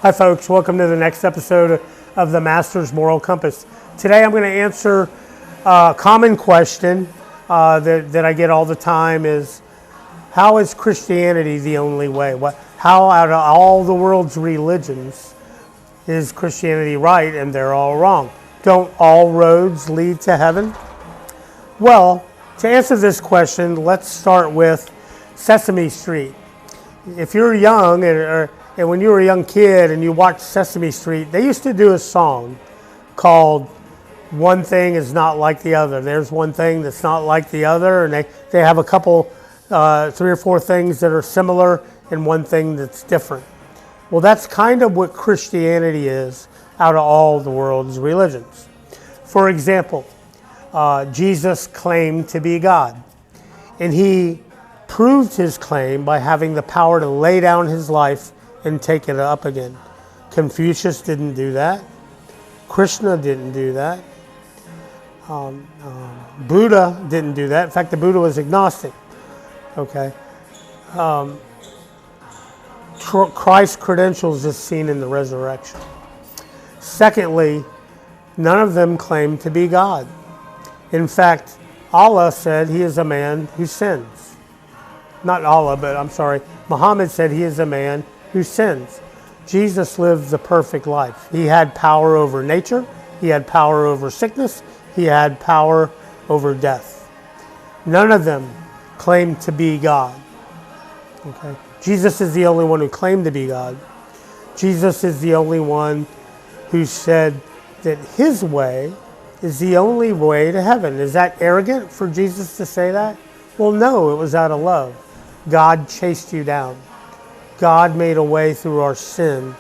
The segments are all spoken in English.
Hi folks, welcome to the next episode of the Master's Moral Compass. Today I'm going to answer a common question that I get all the time is, how is Christianity the only way? How out of all the world's religions is Christianity right and they're all wrong? Don't all roads lead to heaven? Well, to answer this question, let's start with Sesame Street. If you're young and when you were a young kid and you watched Sesame Street, they used to do a song called One Thing Is Not Like the Other. There's one thing that's not like the other, and they have a couple, 3 or 4 things that are similar and one thing that's different. Well, that's kind of what Christianity is out of all the world's religions. For example, Jesus claimed to be God, and he proved his claim by having the power to lay down his life and take it up again. Confucius didn't do that. Krishna didn't do that. Buddha didn't do that. In fact, the Buddha was agnostic. Okay. Christ's credentials is seen in the resurrection. Secondly, none of them claim to be God. In fact, Allah said he is a man who sins. Not Allah, but I'm sorry. Muhammad said he is a man who sins. Jesus lived the perfect life. He had power over nature. He had power over sickness. He had power over death. None of them claimed to be God. Okay. Jesus is the only one who claimed to be God. Jesus is the only one who said that his way is the only way to heaven. Is that arrogant for Jesus to say that? Well, no, it was out of love. God chased you down. God made a way through our sin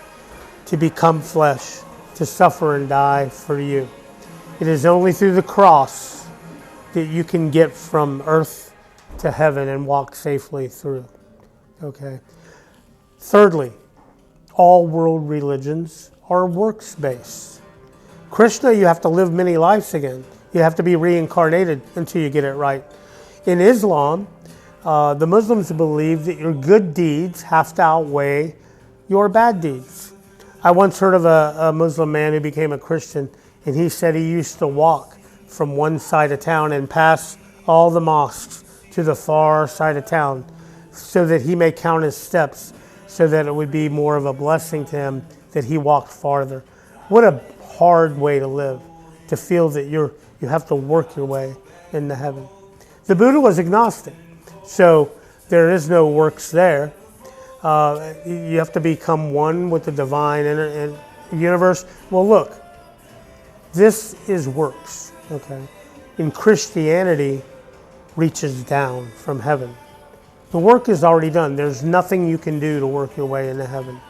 to become flesh, to suffer and die for you. It is only through the cross that you can get from earth to heaven and walk safely through. Okay. Thirdly, all world religions are works-based. Krishna, you have to live many lives again. You have to be reincarnated until you get it right. In Islam, the Muslims believe that your good deeds have to outweigh your bad deeds. I once heard of a Muslim man who became a Christian, and he said he used to walk from one side of town and pass all the mosques to the far side of town so that he may count his steps, so that it would be more of a blessing to him that he walked farther. What a hard way to live, to feel that you have to work your way into heaven. The Buddha was agnostic. So there is no works there. You have to become one with the divine universe. Well, look, this is works. Okay, in Christianity, reaches down from heaven. The work is already done. There's nothing you can do to work your way into heaven.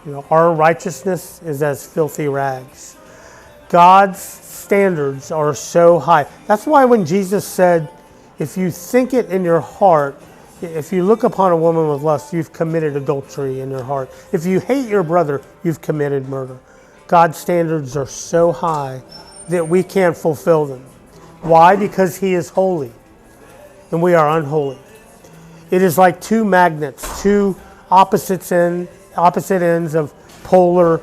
You know, our righteousness is as filthy rags. God's standards are so high. That's why when Jesus said, if you think it in your heart, if you look upon a woman with lust, you've committed adultery in your heart. If you hate your brother, you've committed murder. God's standards are so high that we can't fulfill them. Why? Because he is holy and we are unholy. It is like two magnets, two opposite ends of polar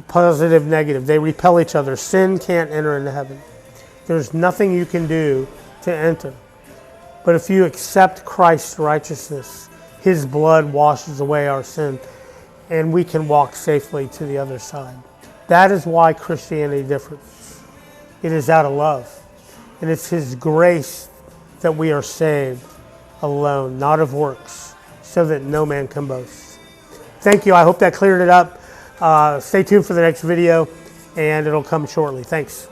positive, negative. They repel each other. Sin can't enter into heaven. There's nothing you can do to enter. But if you accept Christ's righteousness, his blood washes away our sin, and we can walk safely to the other side. That is why Christianity differs. It is out of love. And it's his grace that we are saved alone, not of works, so that no man can boast. Thank you. I hope that cleared it up. Stay tuned for the next video, and it'll come shortly. Thanks.